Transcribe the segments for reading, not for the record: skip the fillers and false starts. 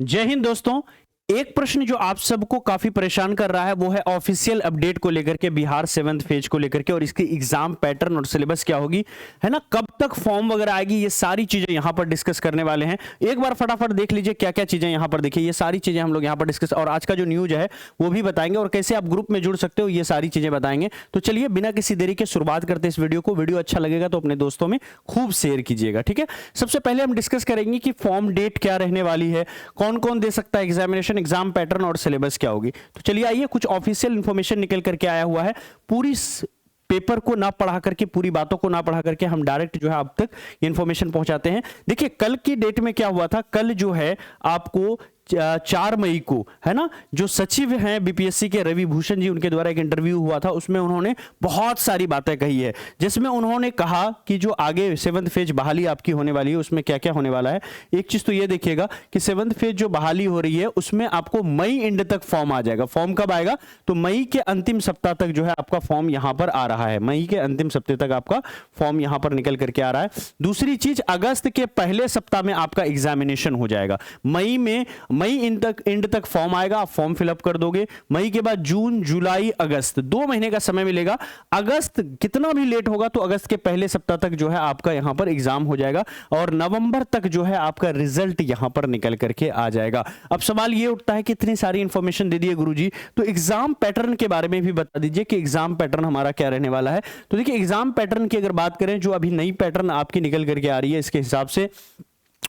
जय हिंद दोस्तों। एक प्रश्न जो आप सबको काफी परेशान कर रहा है वो है ऑफिशियल अपडेट को लेकर के, बिहार 7th फेज को लेकर के, और इसकी एग्जाम पैटर्न और सिलेबस क्या होगी, है ना, कब तक फॉर्म वगैरह आएगी, ये सारी चीजें यहां पर डिस्कस करने वाले हैं। एक बार फटाफट देख लीजिए क्या क्या चीजें यहां पर देखिए, ये सारी चीजें हम लोग यहां पर डिस्कस, और आज का जो न्यूज है वो भी बताएंगे, और कैसे आप ग्रुप में जुड़ सकते हो ये सारी चीजें बताएंगे। तो चलिए बिना किसी देरी के शुरुआत करते हैं इस वीडियो को। वीडियो अच्छा लगेगा तो अपने दोस्तों में खूब शेयर कीजिएगा, ठीक है। सबसे पहले हम डिस्कस करेंगे कि फॉर्म डेट क्या रहने वाली है, कौन कौन दे सकता है एग्जामिनेशन, एग्जाम पैटर्न और सिलेबस क्या होगी। तो चलिए आइए, कुछ ऑफिशियल इंफॉर्मेशन निकल करके आया हुआ है। पूरी पेपर को ना पढ़ा करके, पूरी बातों को ना पढ़ा करके हम डायरेक्ट जो है अब तक इंफॉर्मेशन पहुंचाते हैं। देखिए कल की डेट में क्या हुआ था, कल जो है आपको 4 मई को, है ना, जो सचिव हैं बीपीएससी के रवि भूषण जी, उनके द्वारा एक इंटरव्यू हुआ था, उसमें उन्होंने बहुत सारी बातें कही है, जिसमें उन्होंने कहा कि जो आगे 7th फेज बहाली आपकी होने वाली है उसमें क्या क्या होने वाला है। एक चीज तो ये देखिएगा कि 7th फेज जो बहाली हो रही है उसमें आपको मई एंड तक फॉर्म आ जाएगा। फॉर्म कब आएगा, तो मई के अंतिम सप्ताह तक जो है आपका फॉर्म यहां पर आ रहा है, मई के अंतिम सप्ताह तक आपका फॉर्म यहां पर निकल करके आ रहा है। दूसरी चीज, अगस्त के पहले सप्ताह में आपका एग्जामिनेशन हो जाएगा। मई एंड तक फॉर्म आएगा, आप फॉर्म फिलअप कर दोगे। मई के बाद जून, जुलाई, अगस्त, 2 महीने का समय मिलेगा। अगस्त कितना भी लेट होगा तो अगस्त के पहले सप्ताह तक जो है आपका यहां पर एग्जाम हो जाएगा, और नवंबर तक जो है आपका रिजल्ट यहां पर निकल करके आ जाएगा। अब सवाल ये उठता है कि इतनी सारी इंफॉर्मेशन दे दिए गुरुजी, तो एग्जाम पैटर्न के बारे में भी बता दीजिए कि एग्जाम पैटर्न हमारा क्या रहने वाला है। तो देखिए एग्जाम पैटर्न की अगर बात करें, जो अभी नई पैटर्न आपकी निकल करके आ रही है, इसके हिसाब से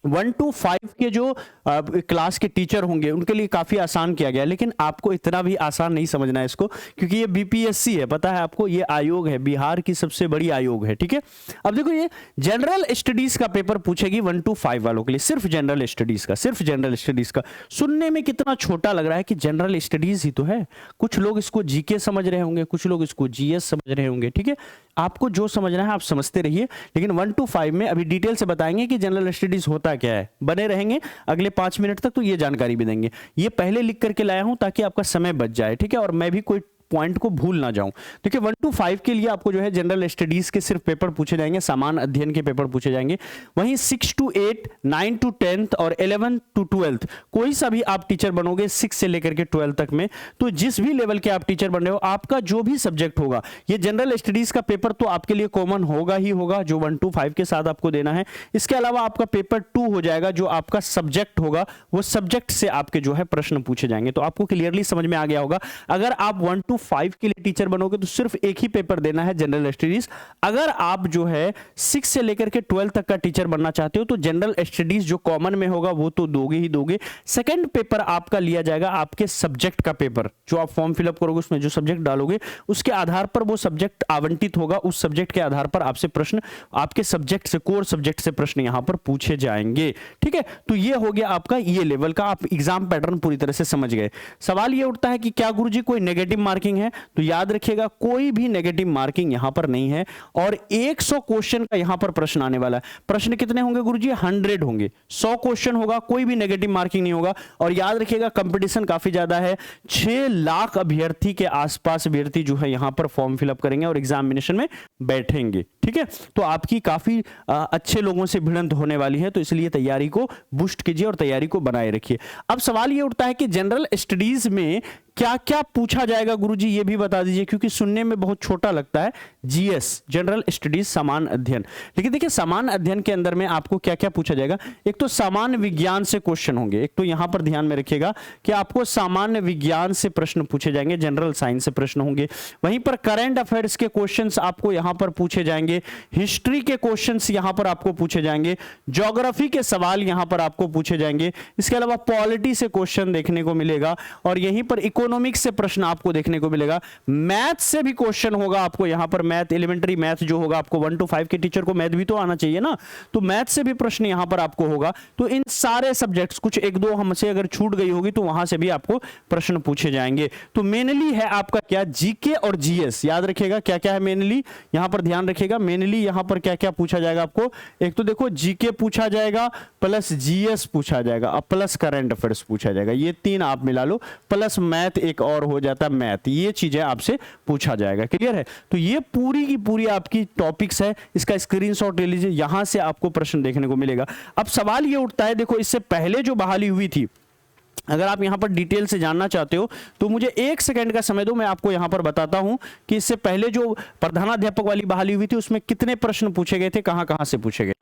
1 to 5 के जो क्लास के टीचर होंगे उनके लिए काफी आसान किया गया, लेकिन आपको इतना भी आसान नहीं समझना है इसको, क्योंकि ये बीपीएससी है, पता है आपको, ये आयोग है, बिहार की सबसे बड़ी आयोग है, ठीक है। अब देखो ये जनरल स्टडीज का पेपर पूछेगी 1 to 5 वालों के लिए, सिर्फ जनरल स्टडीज का, सिर्फ जनरल स्टडीज का। सुनने में कितना छोटा लग रहा है कि जनरल स्टडीज ही तो है। कुछ लोग इसको जीके समझ रहे होंगे, कुछ लोग इसको जीएस समझ रहे होंगे, ठीक है। आपको जो समझना है आप समझते रहिए, लेकिन 1 to 5 में अभी डिटेल से बताएंगे कि जनरल स्टडीज होता क्या है। बने रहेंगे अगले 5 मिनट तक तो ये जानकारी भी देंगे। ये पहले लिख करके लाया हूं ताकि आपका समय बच जाए, ठीक है, और मैं भी कोई पॉइंट को भूल ना जाऊं। देखिए 1 to 5 के लिए आपको जो है जनरल स्टडीज के सिर्फ पेपर पूछे जाएंगे, सामान्य अध्ययन के पेपर पूछे जाएंगे। वहीं 6 to 8, 9 to 10th और 11 to 12th, कोई सा भी आप टीचर बनोगे 6 से लेकर के 12 तक में, तो जिस भी लेवल के आप टीचर बन रहे हो, आपका जो भी सब्जेक्ट होगा, ये जनरल स्टडीज का पेपर तो आपके लिए कॉमन होगा ही होगा, जो 1 to 5 के साथ आपको देना है। इसके अलावा आपका पेपर 2 हो जाएगा, जो आपका सब्जेक्ट होगा, वो सब्जेक्ट से आपके जो है प्रश्न पूछे जाएंगे। तो आपको क्लियरली समझ में आ गया होगा, अगर आप 1 to 5 के लिए टीचर बनोगे तो सिर्फ एक ही पेपर देना है, जनरल स्टडीज। अगर आप जो है 6 से लेकर के 12 तक का टीचर बनना चाहते हो तो जनरल स्टडीज जो कॉमन में होगा वो तो दोगे ही दोगे। सेकंड पेपर आपका लिया जाएगा आपके सब्जेक्ट का पेपर, जो आप फॉर्म फिलअप करोगे उसमें जो सब्जेक्ट डालोगे उसके आधार पर वो सब्जेक्ट आवंटित होगा, उस सब्जेक्ट के आधार पर आपसे प्रश्न, आपके सब्जेक्ट से, कोर सब्जेक्ट से प्रश्न यहां पर पूछे जाएंगे, ठीक है। तो ये हो गया आपका ये लेवल का, आप एग्जाम पैटर्न पूरी तरह से समझ गए। सवाल ये उठता है कि क्या गुरुजी कोई नेगेटिव मार्किंग है, तो याद रखिएगा कोई भी नेगेटिव मार्किंग यहां पर नहीं है, और 100 क्वेश्चन का यहां पर प्रश्न आने वाला है। प्रश्न कितने होंगे गुरुजी, 100 होंगे, 100 क्वेश्चन होगा, कोई भी नेगेटिव मार्किंग नहीं होगा। और याद रखिएगा कंपटीशन काफी ज्यादा है, 6 लाख अभ्यर्थी के आसपास अभ्यर्थी जो है यहां पर फॉर्म फिलअप करेंगे और एग्जामिनेशन में बैठेंगे, ठीक है। तो आपकी काफी अच्छे लोगों से भिड़ंत होने वाली है, तो इसलिए तैयारी को बूस्ट कीजिए और तैयारी को बनाए रखिए। अब सवाल ये उठता है कि जनरल स्टडीज में क्या क्या पूछा जाएगा गुरुजी, ये भी बता दीजिए, क्योंकि सुनने में बहुत छोटा लगता है जीएस, जनरल स्टडीज सामान्य अध्ययन। लेकिन देखिए सामान्य अध्ययन के अंदर में आपको क्या क्या पूछा जाएगा। एक तो सामान्य विज्ञान से क्वेश्चन होंगे, एक तो यहां पर ध्यान में रखिएगा कि आपको सामान्य विज्ञान से प्रश्न पूछे जाएंगे, जनरल साइंस से प्रश्न होंगे। वहीं पर करंट अफेयर्स के क्वेश्चंस आपको यहां पर पूछे जाएंगे, हिस्ट्री के क्वेश्चंस यहां पर आपको पूछे जाएंगे, ज्योग्राफी के सवाल यहां पर आपको पूछे जाएंगे। इसके अलावा पॉलिटी से क्वेश्चन देखने को मिलेगा, और यहीं पर इकोनॉमिक्स से प्रश्न आपको देखने को मिलेगा। मैथ से भी क्वेश्चन होगा आपको यहां पर, मैथ, एलिमेंट्री मैथ जो होगा, आपको 1 to 5 के टीचर को मैथ भी तो आना चाहिए ना, तो मैथ से भी प्रश्न यहां पर आपको होगा। तो इन सारे सब्जेक्ट्स, कुछ एक दो हमसे अगर छूट गई होगी तो वहां से भी आपको प्रश्न पूछे जाएंगे। तो मेनली है आपका क्या, जीके और जीएस। याद रखिएगा क्या क्या है मेनली, यहां पर ध्यान रखिएगा, मेनली यहां पर क्या क्या पूछा जाएगा आपको। एक तो देखो जीके पूछा जाएगा, प्लस जीएस पूछा जाएगा, अब प्लस करंट अफेयर्स पूछा जाएगा, ये 3 आप मिला लो, प्लस मैथ एक और हो जाता है मैथ, ये चीजें आपसे पूछा जाएगा। क्लियर है, तो ये पूरी की पूरी आपकी टॉपिक्स है, इसका स्क्रीनशॉट ले लीजिए, यहां से आपको प्रश्न देखने को मिलेगा। अब सवाल ये उठता है, देखो इससे पहले जो बहाली हुई थी अगर आप यहां पर डिटेल से जानना चाहते हो तो मुझे 1 सेकंड का समय दो, मैं आपको यहां पर बताता हूं कि इससे पहले जो प्रधानाध्यापक वाली बहाली हुई थी उसमें कितने प्रश्न पूछे गए थे, कहां कहां से पूछे गए।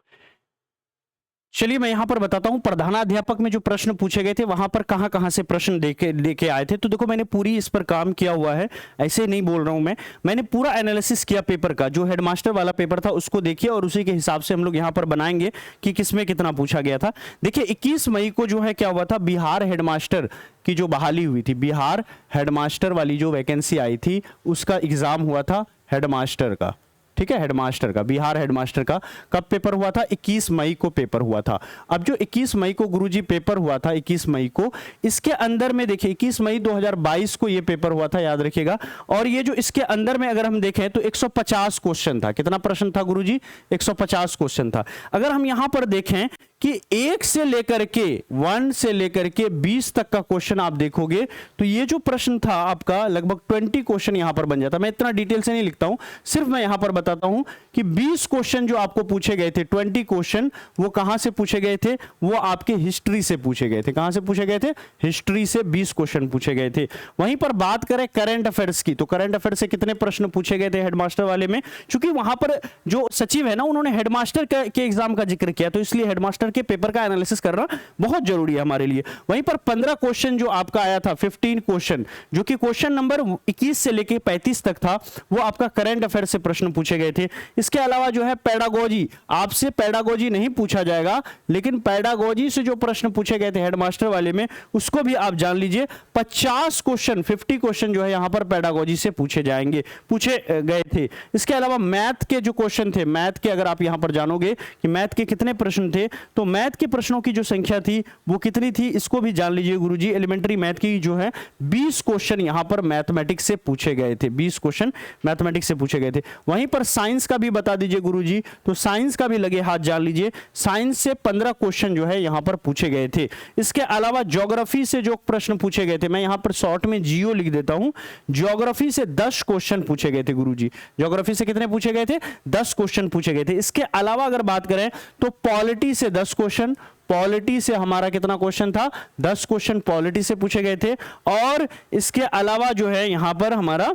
चलिए मैं यहां पर बताता हूं प्रधानाध्यापक में जो प्रश्न पूछे गए थे वहां पर कहां कहां से प्रश्न लेके आए थे। तो देखो मैंने पूरी इस पर काम किया हुआ है, ऐसे नहीं बोल रहा हूं मैंने पूरा एनालिसिस किया पेपर का, जो हेडमास्टर वाला पेपर था उसको देखिए और उसी के हिसाब से हम लोग यहां पर बनाएंगे कि किसमें कितना पूछा गया था। देखिए 21 मई को जो है क्या हुआ था, बिहार हेडमास्टर की जो बहाली हुई थी, बिहार हेडमास्टर वाली जो वैकेंसी आई थी उसका एग्जाम हुआ था हेडमास्टर का, ठीक है, हेडमास्टर का, बिहार हेडमास्टर का कब पेपर हुआ था, 21 मई को पेपर हुआ था। अब जो 21 मई को गुरुजी पेपर हुआ था, 21 मई को, इसके अंदर में देखिए 21 मई 2022 को ये पेपर हुआ था, याद रखिएगा। और ये जो इसके अंदर में अगर हम देखें तो 150 क्वेश्चन था। कितना प्रश्न था गुरुजी, 150 क्वेश्चन था। अगर हम यहां पर देखें कि 1 से लेकर के 1 से लेकर के 20 तक का क्वेश्चन आप देखोगे तो ये जो प्रश्न था आपका लगभग 20 क्वेश्चन यहां पर बन जाता। मैं इतना डिटेल से नहीं लिखता हूं, सिर्फ मैं यहां पर बताता हूं कि 20 क्वेश्चन जो आपको पूछे गए थे, 20 क्वेश्चन वो कहां से पूछे गए थे, वो आपके हिस्ट्री से पूछे गए थे। कहां से पूछे गए थे, हिस्ट्री से 20 क्वेश्चन पूछे गए थे। वहीं पर बात करें करंट अफेयर्स की, तो करंट अफेयर से कितने प्रश्न पूछे गए थे हेडमास्टर वाले में, क्योंकि वहां पर जो सचिव है ना उन्होंने हेडमास्टर के एग्जाम का जिक्र किया, तो इसलिए हेडमास्टर के पेपर का एनालिसिस करना बहुत जरूरी है हमारे लिए। वहीं पर 15 क्वेश्चन जो आपका आया था, 15 क्वेश्चन, जो कि क्वेश्चन नंबर 21 से लेके 35 तक था, वो आपका करंट अफेयर से प्रश्न पूछे गए थे। इसके अलावा जो है पेडागोजी, आपसे पेडागोजी नहीं पूछा जाएगा, लेकिन पेडागोजी से जो प्रश्न पूछे गए थे हेडमास्टर वाले में उसको भी आप जान लीजिए। 50 क्वेश्चन, 50 क्वेश्चन जो है यहां पर पेडागोजी से पूछे गए थे। इसके अलावा मैथ के जो क्वेश्चन थे, मैथ के अगर आप यहां पर जानोगे कि मैथ के कितने प्रश्न थे, तो मैथ के प्रश्नों की जो संख्या थी वो कितनी थी, इसको भी जान लीजिए गुरुजी। एलिमेंट्री मैथ की जो है 20 क्वेश्चन यहां पर मैथमेटिक्स से पूछे गए थे, 20 क्वेश्चन मैथमेटिक्स से पूछे गए थे। वहीं पर साइंस का भी बता दीजिए गुरुजी, तो साइंस का भी लगे हाथ जान लीजिए, साइंस से 15 क्वेश्चन जो है यहां पर पूछे गए थे। इसके अलावा ज्योग्राफी से जो प्रश्न पूछे गए थे, मैं यहां पर शॉर्ट में जियो लिख देता हूं, ज्योग्राफी से 10 क्वेश्चन पूछे गए थे गुरुजी। ज्योग्राफी से कितने पूछे गए थे, 10 क्वेश्चन पूछे गए थे। इसके अलावा अगर बात करें तो पॉलिटी से 10 क्वेश्चन, पॉलिटी से हमारा कितना क्वेश्चन था, 10 क्वेश्चन पॉलिटी से पूछे गए थे। और इसके अलावा जो है यहां पर हमारा,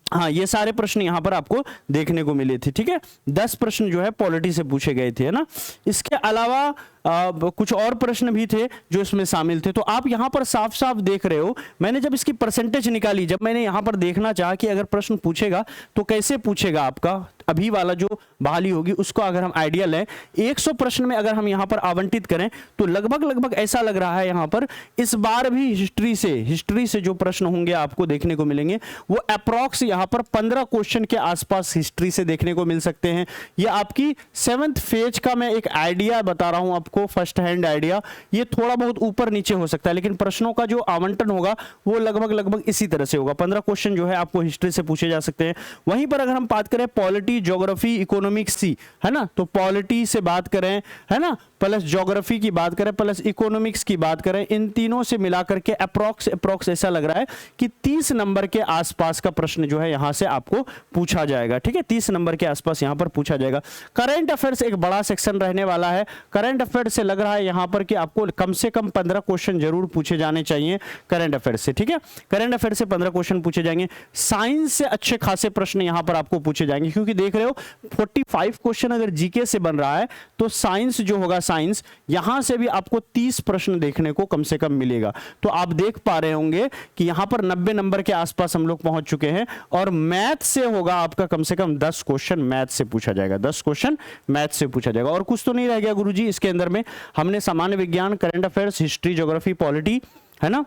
हाँ, ये सारे प्रश्न यहां पर आपको देखने को मिले थे, ठीक है, 10 प्रश्न जो है पॉलिटी से पूछे गए थे, है ना। इसके अलावा कुछ और प्रश्न भी थे जो इसमें शामिल थे। तो आप यहां पर साफ साफ देख रहे हो, मैंने जब इसकी परसेंटेज निकाली, जब मैंने यहां पर देखना चाहा कि अगर प्रश्न पूछेगा तो कैसे पूछेगा, आपका अभी वाला जो बहाली होगी उसको अगर हम आइडिया लें, 100 प्रश्न में अगर हम यहां पर आवंटित करें तो लगभग ऐसा लग रहा है यहां पर इस बार भी हिस्ट्री से जो प्रश्न होंगे आपको देखने को मिलेंगे वो अप्रॉक्स यहां पर 15 क्वेश्चन के आसपास हिस्ट्री से देखने को मिल सकते हैं। ये आपकी 7th फेज का मैं एक आइडिया बता रहा हूं आपको, फर्स्ट हैंड आइडिया, ये थोड़ा बहुत ऊपर नीचे हो सकता है, लेकिन प्रश्नों का जो आवंटन होगा वो लगभग इसी तरह से होगा। 15 क्वेश्चन जो है आपको हिस्ट्री से पूछे जा सकते हैं। वहीं पर अगर हम बात करें पॉलिटी, ज्योग्राफी, इकोनॉमिक्स सी, है ना, तो पॉलिटी से बात करें, है ना, प्लस ज्योग्राफी की बात करें, प्लस इकोनॉमिक्स की बात करें, इन तीनों से मिलाकर के अप्रॉक्स ऐसा लग रहा है कि 30 नंबर के आसपास का प्रश्न जो है यहां से आपको पूछा जाएगा, ठीक है, 30 नंबर के आसपास यहां पर पूछा जाएगा। करंट अफेयर्स एक बड़ा सेक्शन रहने वाला है। करंट अफेयर्स से लग रहा है यहां पर कि आपको कम से कम 15 क्वेश्चन जरूर पूछे जाने चाहिए करंट अफेयर्स से, ठीक है, करंट अफेयर्स से 15 क्वेश्चन पूछे जाएंगे। साइंस से अच्छे खासे प्रश्न यहां पर आपको पूछे जाएंगे, क्योंकि देख रहे हो 45 क्वेश्चन अगर जीके से बन रहा है तो साइंस जो होगा, साइंस यहां से भी आपको 30 प्रश्न देखने को कम से कम मिलेगा। तो आप देख पा रहे होंगे कि यहां पर 90 नंबर के आसपास हम लोग पहुंच चुके हैं। और मैथ से होगा आपका कम से कम 10 क्वेश्चन मैथ से पूछा जाएगा, 10 क्वेश्चन मैथ से पूछा जाएगा। और कुछ तो नहीं रह गया गुरुजी इसके अंदर में, हमने सामान्य विज्ञान, current affairs, history, geography, polity, है ना,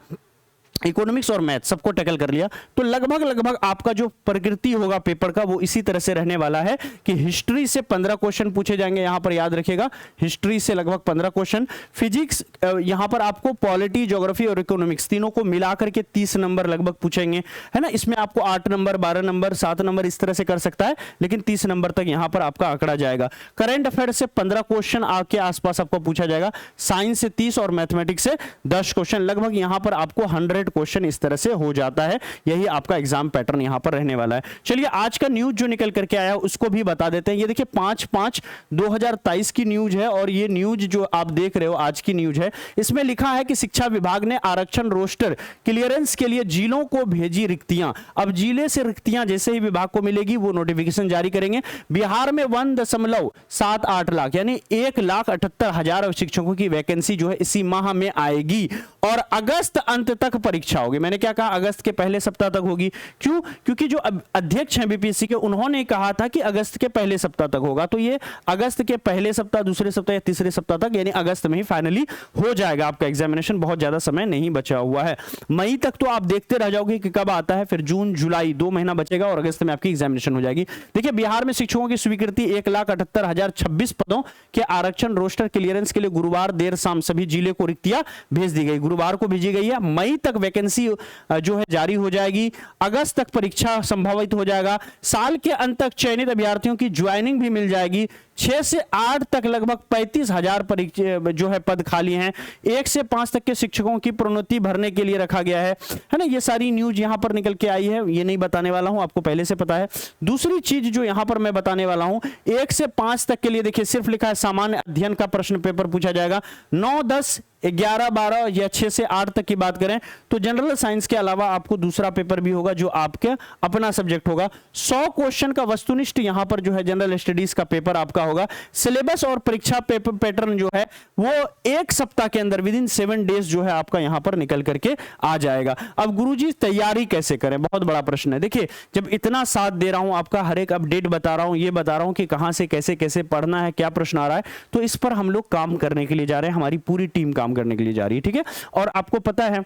इकोनॉमिक्स और मैथ सबको टैकल कर लिया। तो लगभग आपका जो प्रकृति होगा पेपर का वो इसी तरह से रहने वाला है कि हिस्ट्री से 15 क्वेश्चन पूछे जाएंगे, यहां पर याद रखिएगा, हिस्ट्री से लगभग 15 क्वेश्चन। फिजिक्स, यहां पर आपको पॉलिटी, ज्योग्राफी और इकोनॉमिक्स तीनों को मिलाकर के 30 नंबर लगभग पूछेंगे, है ना। इसमें आपको 8 नंबर, 12 नंबर, 7 नंबर इस तरह से कर सकता है, लेकिन 30 नंबर तक यहां पर आपका आंकड़ा जाएगा। करंट अफेयर से 15 क्वेश्चन के आसपास आपको पूछा जाएगा, साइंस से 30 और मैथमेटिक्स से 10 क्वेश्चन, लगभग यहां पर आपको 100 सेट क्वेश्चन इस तरह से हो जाता है। यही आपका एग्जाम पैटर्न यहां पर रहने वाला है। चलिए आज का न्यूज जो निकल करके आया उसको भी बता देते हैं। ये देखिए 5/5/2023 की न्यूज है और ये न्यूज जो आप देख रहे हो आज की न्यूज है, इसमें लिखा है कि शिक्षा विभाग ने आरक्षण रोस्टर क्लियरेंस के लिए जिलों को भेजी रिक्तियां। अब जिले से रिक्तियां जैसे ही विभाग को मिलेगी वो नोटिफिकेशन जारी करेंगे। बिहार में 1.78 लाख यानी 1,78,000 शिक्षकों की वैकेंसी जो है इसी माह में आएगी और अगस्त अंत तक परीक्षा होगी। मैंने क्या कहा, अगस्त के पहले सप्ताह तक होगी। क्यों? क्योंकि जो अध्यक्ष हैं बीपीएससी के उन्होंने कहा था कि अगस्त के पहले सप्ताह तक होगा, तो ये अगस्त के पहले सप्ताह, दूसरे सप्ताह या तीसरे सप्ताह तक यानी अगस्त में ही फाइनली हो जाएगा आपका एग्जामिनेशन। बहुत ज्यादा समय नहीं बचा हुआ है। मई तक तो आप देखते रह जाओगे कि कब आता है, फिर जून जुलाई 2 महीना बचेगा और अगस्त में आपकी एग्जामिनेशन हो जाएगी। देखिए बिहार में शिक्षकों की स्वीकृति 1,78,026 पदों के आरक्षण रोस्टर क्लियरेंस के लिए गुरुवार देर शाम सभी जिले को रिक्तियां भेज दी गई। गुरुवार को भेजी गई है। मई तक वैकेंसी जो है जारी हो जाएगी। अगस्त तक परीक्षा संभावित हो जाएगा। साल के अंत तक चयनित अभ्यर्थियों की ज्वाइनिंग भी मिल जाएगी। 6 से 8 तक लगभग 35,000 जो है पद खाली हैं। 1 से 5 तक के शिक्षकों की प्रोन्नति भरने के लिए रखा गया है ना। ये सारी न्यूज यहां पर निकल के आई है, ये नहीं बताने वाला हूं, आपको पहले से पता है। दूसरी चीज जो यहां पर मैं बताने वाला हूं, 1 से 5 तक के लिए देखिए सिर्फ लिखा है सामान्य अध्ययन का प्रश्न पेपर पूछा जाएगा। 9, 10, 11, 12 या 6 से 8 तक की बात करें तो जनरल साइंस के अलावा आपको दूसरा पेपर भी होगा जो आपके अपना सब्जेक्ट होगा। 100 क्वेश्चन का वस्तुनिष्ठ यहां पर जो है जनरल स्टडीज का पेपर आपका होगा। सिलेबस और परीक्षा पेपर पैटर्न जो है वो 1 सप्ताह के अंदर विद इन 7 डेज जो है आपका यहां पर निकल करके आ जाएगा। अब गुरुजी तैयारी कैसे करें, बहुत बड़ा प्रश्न है। देखिए जब इतना साथ दे रहा हूं, आपका हर एक अपडेट बता रहा हूं, ये बता रहा हूं कि कहां से कैसे कैसे पढ़ना है, क्या प्रश्न आ रहा है, तो इस पर हम लोग काम करने के लिए जा रहे हैं। हमारी पूरी टीम काम करने के लिए जा रही है, ठीक है। और आपको पता है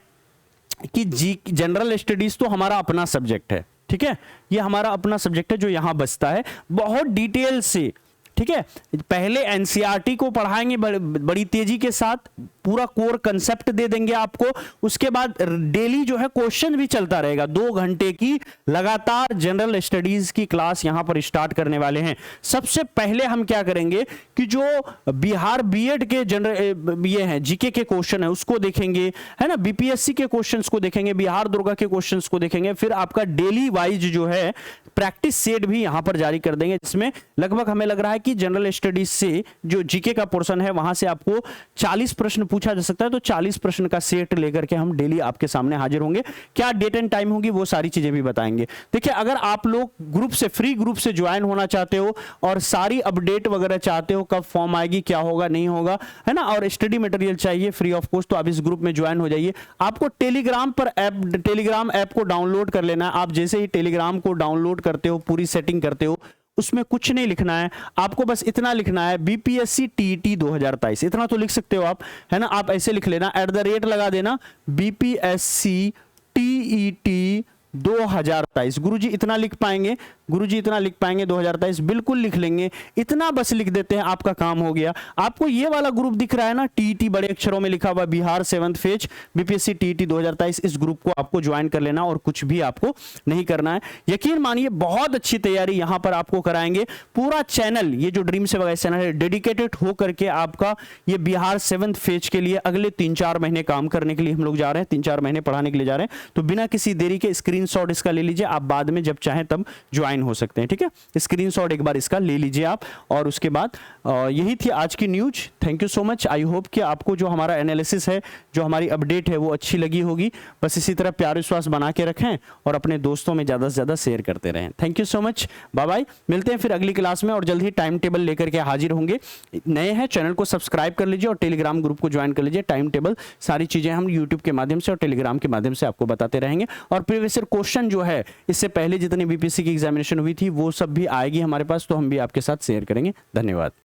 कि जनरल स्टडीज तो हमारा अपना सब्जेक्ट है, ठीक है। ये हमारा अपना सब्जेक्ट है जो यहां बचता है बहुत डिटेल से, ठीक है। पहले एनसीईआरटी को पढ़ाएंगे बड़ी तेजी के साथ, पूरा कोर कंसेप्ट दे देंगे आपको। उसके बाद डेली जो है क्वेश्चन भी चलता रहेगा। 2 घंटे की लगातार जनरल स्टडीज की क्लास यहां पर स्टार्ट करने वाले हैं। सबसे पहले हम क्या करेंगे कि जो बिहार बीएड के जनरल ये हैं जीके के क्वेश्चन है उसको देखेंगे, है ना। बीपीएससी के क्वेश्चंस को देखेंगे, बिहार दुर्गा के क्वेश्चंस को देखेंगे। फिर आपका डेली वाइज जो है प्रैक्टिस सेट भी यहां पर जारी कर देंगे, जिसमें लगभग हमें लग रहा है कि जनरल स्टडीज से जो जीके का पोर्शन है वहां से आपको 40 प्रश्न पूछा जा सकता है। तो 40 प्रश्न का सेट लेकर के हम डेली आपके सामने हाजिर होंगे। क्या डेट एंड टाइम होगी वो सारी चीजें भी बताएंगे। देखिए अगर आप लोग ग्रुप से फ्री ग्रुप से ज्वाइन होना चाहते हो और सारी अपडेट वगैरह चाहते हो, कब फॉर्म आएगी, क्या होगा नहीं होगा, है ना, और स्टडी मटेरियल चाहिए फ्री ऑफ कॉस्ट, तो आप इस ग्रुप में ज्वाइन हो जाइए। आपको टेलीग्राम ऐप को डाउनलोड कर लेना है। आप जैसे ही टेलीग्राम को डाउनलोड करते हो, पूरी सेटिंग करते हो, उसमें कुछ नहीं लिखना है आपको, बस इतना लिखना है बीपीएससी टीईटी 2023, इतना तो लिख सकते हो आप, है ना। आप ऐसे लिख लेना, @ लगा देना बीपीएससी टीईटी 2023। गुरुजी इतना लिख पाएंगे, गुरुजी इतना लिख पाएंगे 2023, बिल्कुल लिख लेंगे। इतना बस लिख देते हैं, आपका काम हो गया। आपको ये वाला ग्रुप दिख रहा है ना, टीईटी बड़े अक्षरों में लिखा हुआ Bihar 7th phase BPSC TET 2023, इस ग्रुप को आपको ज्वाइन कर लेना और कुछ भी आपको नहीं करना है। यकीन मानिए बहुत अच्छी तैयारी यहां पर आपको कराएंगे। पूरा चैनल, ये जो ड्रीम से वगैरह चैनल है, डेडिकेटेड हो करके आपका ये बिहार 7th फेज के लिए अगले 3-4 महीने काम करने के लिए हम लोग जा रहे हैं, 3-4 महीने पढ़ाने के लिए जा रहे हैं। तो बिना किसी देरी के स्क्रीनशॉट इसका ले लीजिए, आप बाद में जब चाहें तब ज्वाइन हो सकते हैं, ठीक है। स्क्रीनशॉट एक बार इसका ले लीजिए आप। और उसके बाद यही थी आज की news. Thank you so much. I hope कि आपको जो हमारा एनालिसिस है, जो हमारी अपडेट है वो अच्छी लगी होगी। बस इसी तरह प्यार विश्वास बना के रखें और अपने दोस्तों में ज्यादा से ज्यादा शेयर करते रहें। Thank you so much, bye bye. मिलते हैं फिर अगली क्लास में और जल्द ही टाइम टेबल लेकर के हाजिर होंगे। नए हैं चैनल को सब्सक्राइब कर लीजिए और टेलीग्राम ग्रुप को ज्वाइन कर लीजिए। टाइम टेबल सारी चीजें हम यूट्यूब के माध्यम से और टेलीग्राम के माध्यम से आपको बताते रहेंगे। और प्रीवियस क्वेश्चन जो है इससे पहले जितनी बीपीएससी की एग्जामिनेशन हुई थी वो सब भी आएगी हमारे पास, तो हम भी आपके साथ शेयर करेंगे। धन्यवाद।